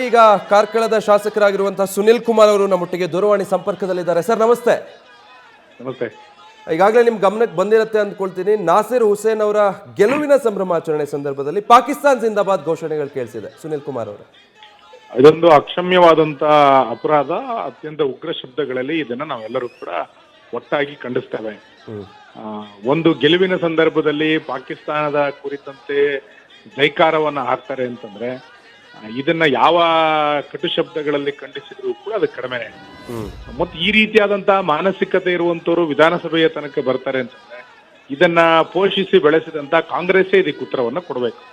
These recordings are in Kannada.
ಈಗ ಕಾರ್ಕಳದ ಶಾಸಕರಾಗಿರುವಂತಹ ಸುನಿಲ್ ಕುಮಾರ್ ಅವರು ನಮ್ಮೊಟ್ಟಿಗೆ ದೂರವಾಣಿ ಸಂಪರ್ಕದಲ್ಲಿದ್ದಾರೆ. ಸರ್ ನಮಸ್ತೆ. ನಮಸ್ತೆ. ಈಗಾಗಲೇ ನಿಮ್ಮ ಗಮನಕ್ಕೆ ಬಂದಿರುತ್ತೆ ಅಂದ್ಕೊಳ್ತೀನಿ, ನಾಸಿರ್ ಹುಸೇನ್ ಅವರ ಗೆಲುವಿನ ಸಂಭ್ರಮಾಚರಣೆ ಸಂದರ್ಭದಲ್ಲಿ ಪಾಕಿಸ್ತಾನ್ ಜಿಂದಾಬಾದ್ ಘೋಷಣೆಗಳು ಕೇಳಿಸಿದೆ. ಸುನಿಲ್ ಕುಮಾರ್ ಅವರು, ಇದೊಂದು ಅಕ್ಷಮ್ಯವಾದಂತ ಅಪರಾಧ, ಅತ್ಯಂತ ಉಗ್ರ ಶಬ್ದಗಳಲ್ಲಿ ಇದನ್ನ ನಾವೆಲ್ಲರೂ ಕೂಡ ಒಟ್ಟಾಗಿ ಖಂಡಿಸ್ತೇವೆ. ಒಂದು ಗೆಲುವಿನ ಸಂದರ್ಭದಲ್ಲಿ ಪಾಕಿಸ್ತಾನದ ಕುರಿತಂತೆ ಜೈಕಾರವನ್ನ ಹಾಕ್ತಾರೆ ಅಂತಂದ್ರೆ ಇದನ್ನ ಯಾವ ಕಟು ಶಬ್ದಗಳಲ್ಲಿ ಖಂಡಿಸಿದ್ರು ಕೂಡ ಅದು ಕಡಿಮೆನೆ. ಮತ್ತೆ ಈ ರೀತಿಯಾದಂತಹ ಮಾನಸಿಕತೆ ಇರುವಂತವರು ವಿಧಾನಸಭೆಯ ತನಕ ಬರ್ತಾರೆ ಅಂತಂದ್ರೆ ಇದನ್ನ ಪೋಷಿಸಿ ಬೆಳೆಸಿದಂತ ಕಾಂಗ್ರೆಸ್ಸೇ ಇದಕ್ಕೆ ಉತ್ತರವನ್ನ ಕೊಡ್ಬೇಕು.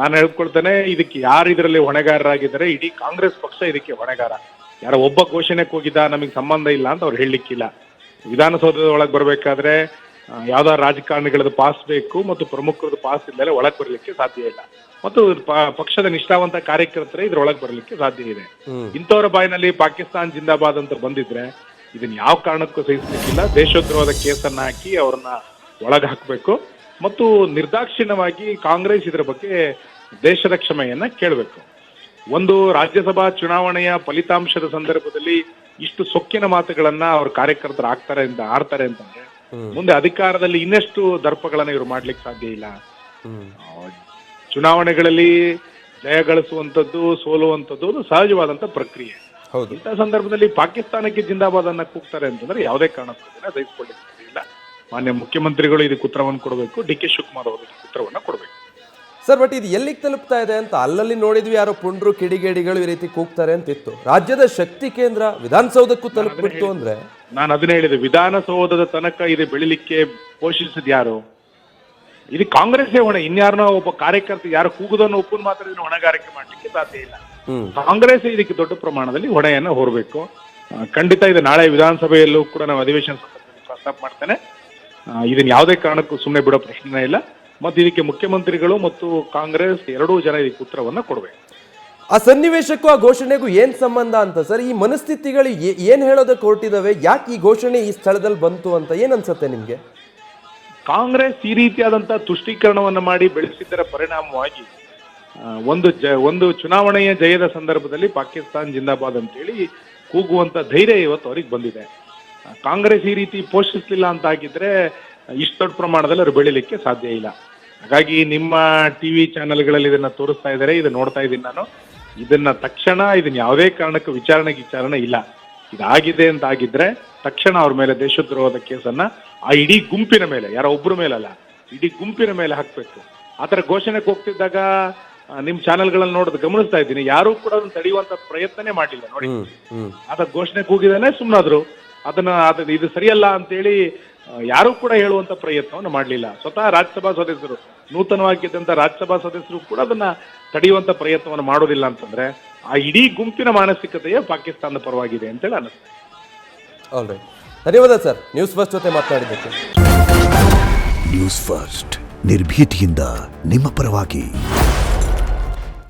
ನಾನು ಹೇಳ್ಕೊಳ್ತೇನೆ, ಇದಕ್ಕೆ ಯಾರು ಇದರಲ್ಲಿ ಹೊಣೆಗಾರರಾಗಿದ್ದಾರೆ, ಇಡೀ ಕಾಂಗ್ರೆಸ್ ಪಕ್ಷ ಇದಕ್ಕೆ ಹೊಣೆಗಾರ. ಯಾರೋ ಒಬ್ಬ ಘೋಷಣೆಗೆ ಹೋಗಿದ್ದ ನಮಗೆ ಸಂಬಂಧ ಇಲ್ಲ ಅಂತ ಅವ್ರು ಹೇಳಲಿಕ್ಕಿಲ್ಲ. ವಿಧಾನಸೌಧದ ಒಳಗೆ ಬರ್ಬೇಕಾದ್ರೆ ಯಾವ್ದಾದ್ರು ರಾಜಕಾರಣಿಗಳದ್ದು ಪಾಸ್ ಬೇಕು ಮತ್ತು ಪ್ರಮುಖರದ್ದು ಪಾಸ್ ಇಲ್ಲದೆ ಒಳಗೆ ಬರ್ಲಿಕ್ಕೆ ಸಾಧ್ಯ ಇಲ್ಲ. ಮತ್ತು ಪಕ್ಷದ ನಿಷ್ಠಾವಂತ ಕಾರ್ಯಕರ್ತರೇ ಇದ್ರೊಳಗೆ ಬರ್ಲಿಕ್ಕೆ ಸಾಧ್ಯ ಇದೆ. ಇಂಥವರ ಬಾಯಿನಲ್ಲಿ ಪಾಕಿಸ್ತಾನ್ ಜಿಂದಾಬಾದ್ ಅಂತ ಬಂದಿದ್ರೆ ಇದನ್ನ ಯಾವ ಕಾರಣಕ್ಕೂ ಸಹಿಸಲಿಕ್ಕಿಲ್ಲ. ದೇಶದ್ರೋಹದ ಕೇಸನ್ನ ಹಾಕಿ ಅವ್ರನ್ನ ಒಳಗೆ ಹಾಕಬೇಕು ಮತ್ತು ನಿರ್ದಾಕ್ಷಿಣ್ಯವಾಗಿ ಕಾಂಗ್ರೆಸ್ ಇದರ ಬಗ್ಗೆ ದೇಶದ ಕ್ಷಮೆಯನ್ನ ಕೇಳಬೇಕು. ಒಂದು ರಾಜ್ಯಸಭಾ ಚುನಾವಣೆಯ ಫಲಿತಾಂಶದ ಸಂದರ್ಭದಲ್ಲಿ ಇಷ್ಟು ಸೊಕ್ಕಿನ ಮಾತುಗಳನ್ನ ಅವ್ರ ಕಾರ್ಯಕರ್ತರು ಆಡ್ತಾರೆ ಅಂತಂದ್ರೆ ಮುಂದೆ ಅಧಿಕಾರದಲ್ಲಿ ಇನ್ನೆಷ್ಟು ದರ್ಪಗಳನ್ನ ಇವರು ಮಾಡ್ಲಿಕ್ಕೆ ಸಾಧ್ಯ ಇಲ್ಲ. ಚುನಾವಣೆಗಳಲ್ಲಿ ಜಯಗಳಿಸುವಂಥದ್ದು ಸೋಲುವಂಥದ್ದು ಒಂದು ಸಹಜವಾದಂತ ಪ್ರಕ್ರಿಯೆ. ಇಂಥ ಸಂದರ್ಭದಲ್ಲಿ ಪಾಕಿಸ್ತಾನಕ್ಕೆ ಜಿಂದಾಬಾದ್ ಅನ್ನ ಕೂಗ್ತಾರೆ ಅಂತಂದ್ರೆ ಯಾವುದೇ ಕಾರಣಕ್ಕೂ ಸಹಿಸಿಕೊಳ್ಳಿಕ್ಕೆ ಸಾಧ್ಯ ಇಲ್ಲ. ಮಾನ್ಯ ಮುಖ್ಯಮಂತ್ರಿಗಳು ಇದಕ್ಕೆ ಉತ್ತರವನ್ನು ಕೊಡಬೇಕು, ಡಿ.ಕೆ. ಶಿವಕುಮಾರ್ ಅವರು ಇದಕ್ಕೆ ಉತ್ತರವನ್ನ ಕೊಡಬೇಕು. ಸರ್, ಬಟ್ ಇದು ಎಲ್ಲಿಗೆ ತಲುಪ್ತಾ ಇದೆ ಅಂತ ಅಲ್ಲಲ್ಲಿ ನೋಡಿದ್ವಿ, ಯಾರೋ ಪುಂಡ್ರು ಕಿಡಿಗೇಡಿಗಳು ಈ ರೀತಿ ಕೂಗ್ತಾರೆ ಅಂತಿತ್ತು. ರಾಜ್ಯದ ಶಕ್ತಿ ಕೇಂದ್ರ ವಿಧಾನಸೌಧಕ್ಕೂ ತಲುಪಿಬಿಡ್ತು ಅಂದ್ರೆ ನಾನು ಅದನ್ನ ಹೇಳಿದೆ, ವಿಧಾನಸೌಧದ ತನಕ ಇದು ಬೆಳಿಲಿಕ್ಕೆ ಪೋಷಿಸಿದ ಯಾರು? ಇದು ಕಾಂಗ್ರೆಸ್ಸೇ ಹೊಣೆ. ಇನ್ಯಾರನೋ ಒಬ್ಬ ಕಾರ್ಯಕರ್ತ ಯಾರು ಕೂಗುದನ್ನು ಒಪ್ಪನ್ ಮಾತ್ರ ಇದನ್ನು ಹೊಣೆಗಾರಿಕೆ ಮಾಡ್ಲಿಕ್ಕೆ ಸಾಧ್ಯ ಇಲ್ಲ. ಕಾಂಗ್ರೆಸ್ ಇದಕ್ಕೆ ದೊಡ್ಡ ಪ್ರಮಾಣದಲ್ಲಿ ಹೊಣೆಯನ್ನ ಹೊರಬೇಕು. ಖಂಡಿತ ಇದು ನಾಳೆ ವಿಧಾನಸಭೆಯಲ್ಲೂ ಕೂಡ ನಾವು ಅಧಿವೇಶನ ಸಂದರ್ಭದಲ್ಲಿ ಪ್ರಸ್ತಾಪ ಮಾಡ್ತೇನೆ. ಇದನ್ನ ಯಾವುದೇ ಕಾರಣಕ್ಕೂ ಸುಮ್ಮನೆ ಬಿಡೋ ಪ್ರಶ್ನೆ ಇಲ್ಲ. ಮತ್ತು ಇದಕ್ಕೆ ಮುಖ್ಯಮಂತ್ರಿಗಳು ಮತ್ತು ಕಾಂಗ್ರೆಸ್ ಎರಡೂ ಜನ ಇದಕ್ಕೆ ಉತ್ತರವನ್ನ ಕೊಡಬೇಕು. ಆ ಸನ್ನಿವೇಶಕ್ಕೂ ಆ ಘೋಷಣೆಗೂ ಏನ್ ಸಂಬಂಧ ಅಂತ ಸರ್? ಈ ಮನಸ್ಥಿತಿಗಳು ಏನ್ ಹೇಳೋದಕ್ಕೆ ಹೊರಟಿದಾವೆ? ಯಾಕೆ ಈ ಘೋಷಣೆ ಈ ಸ್ಥಳದಲ್ಲಿ ಬಂತು ಅಂತ ಏನ್ ಅನ್ಸುತ್ತೆ ನಿಮ್ಗೆ? ಕಾಂಗ್ರೆಸ್ ಈ ರೀತಿಯಾದಂತಹ ತುಷ್ಟೀಕರಣವನ್ನ ಮಾಡಿ ಬೆಳೆಸಿದ್ದರ ಪರಿಣಾಮವಾಗಿ ಒಂದು ಚುನಾವಣೆಯ ಜಯದ ಸಂದರ್ಭದಲ್ಲಿ ಪಾಕಿಸ್ತಾನ್ ಜಿಂದಾಬಾದ್ ಅಂತೇಳಿ ಕೂಗುವಂತ ಧೈರ್ಯ ಇವತ್ತು ಅವ್ರಿಗೆ ಬಂದಿದೆ. ಕಾಂಗ್ರೆಸ್ ಈ ರೀತಿ ಪೋಷಿಸಲಿಲ್ಲ ಅಂತ ಆಗಿದ್ರೆ ಇಷ್ಟು ದೊಡ್ಡ ಪ್ರಮಾಣದಲ್ಲಿ ಅವ್ರು ಬೆಳಿಲಿಕ್ಕೆ ಸಾಧ್ಯ ಇಲ್ಲ. ಹಾಗಾಗಿ ನಿಮ್ಮ ಟಿವಿ ಚಾನೆಲ್ಗಳಲ್ಲಿ ಇದನ್ನ ತೋರಿಸ್ತಾ ಇದ್ದಾರೆ, ಇದನ್ನ ನೋಡ್ತಾ ಇದ್ದೀನಿ ನಾನು. ಇದನ್ನ ತಕ್ಷಣ ಇದನ್ನ ಯಾವುದೇ ಕಾರಣಕ್ಕೂ ವಿಚಾರಣೆ ಇಲ್ಲ. ಇದಾಗಿದೆ ಅಂತ ಆಗಿದ್ರೆ ತಕ್ಷಣ ಅವ್ರ ಮೇಲೆ ದೇಶದ್ರೋಹದ ಕೇಸನ್ನ ಆ ಇಡೀ ಗುಂಪಿನ ಮೇಲೆ, ಯಾರೋ ಒಬ್ಬರ ಮೇಲಲ್ಲ, ಇಡೀ ಗುಂಪಿನ ಮೇಲೆ ಹಾಕ್ಬೇಕು. ಆತರ ಘೋಷಣೆಗೆ ಹೋಗ್ತಿದ್ದಾಗ ನಿಮ್ ಚಾನೆಲ್ಗಳಲ್ಲಿ ನೋಡೋದು ಗಮನಿಸ್ತಾ ಇದ್ದೀನಿ, ಯಾರು ಕೂಡ ಅದನ್ನ ತಡೆಯುವಂತ ಪ್ರಯತ್ನನೇ ಮಾಡಲಿಲ್ಲ. ನೋಡಿ, ಆತ ಘೋಷಣೆಗೆ ಹೋಗಿದ್ದಾನೆ, ಸುಮ್ಮನಾದ್ರು. ಇದು ಸರಿಯಲ್ಲ ಅಂತೇಳಿ ಯಾರು ಕೂಡ ಹೇಳುವಂತ ಪ್ರಯತ್ನವನ್ನು ಮಾಡಲಿಲ್ಲ. ಸ್ವತಃ ರಾಜ್ಯಸಭಾ ಸದಸ್ಯರು, ನೂತನವಾಗಿದ್ದಂತ ರಾಜ್ಯಸಭಾ ಸದಸ್ಯರು ಕೂಡ ಅದನ್ನ ತಡೆಯುವಂತ ಪ್ರಯತ್ನವನ್ನು ಮಾಡೋದಿಲ್ಲ ಅಂತಂದ್ರೆ ಆ ಇಡೀ ಗುಂಪಿನ ಮಾನಸಿಕತೆಯೇ ಪಾಕಿಸ್ತಾನದ ಪರವಾಗಿದೆ ಅಂತೇಳಿ ಅನ್ನಿಸ್ತದೆ. ಆಲ್ರೈಟ್, ಧನ್ಯವಾದ ಸರ್ ನ್ಯೂಸ್ ಫಸ್ಟ್ ಜೊತೆ ಮಾತನಾಡಿದ್ದಕ್ಕೆ. ನ್ಯೂಸ್ ಫಸ್ಟ್ ನಿರ್ಭೀತಿಯಿಂದ ನಿಮ್ಮ ಪರವಾಗಿ.